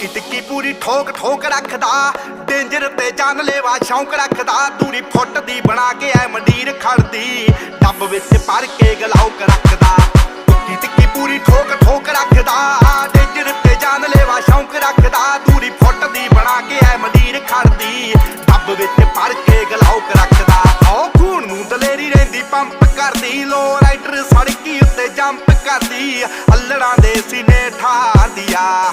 ਟਿੱਕੀ ਟਿੱਕੀ ਪੂਰੀ ਠੋਕ ਠੋਕ ਰੱਖਦਾ, ਡੇਂਜਰ ਤੇ ਜਾਨਲੇਵਾ ਸ਼ੌਂਕ ਰੱਖਦਾ। ਦੂਰੀ ਫੁੱਟ ਦੀ ਬਣਾ ਕੇ ਐ ਮੰਡੀਰ ਖੜਦੀ, ਡੱਬ ਵਿੱਚ ਭਰ ਕੇ ਗਲਾਉਕ ਰੱਖਦਾ। ਟਿੱਕੀ ਟਿੱਕੀ ਪੂਰੀ ਠੋਕ ਠੋਕ ਰੱਖਦਾ, ਡੇਂਜਰ ਤੇ ਜਾਨਲੇਵਾ ਸ਼ੌਂਕ ਰੱਖਦਾ। ਦੂਰੀ ਫੁੱਟ ਦੀ ਬਣਾ ਕੇ ਐ ਮੰਡੀਰ ਖੜਦੀ, ਡੱਬ ਵਿੱਚ ਭਰ ਕੇ ਗਲਾਉਕ ਰੱਖਦਾ। ਓ ਖੂਨ ਨੂੰ ਦਲੇਰੀ ਰਹਿੰਦੀ ਪੰਪ ਕਰਦੀ, ਲੋ ਰਾਈਡਰ ਸੜਕੀ ਉੱਤੇ ਜੰਪ ਕਰਦੀ। ਅੱਲੜਾਂ ਦੇ ਸੀਨੇ ਠਾਰਦੀ ਆ।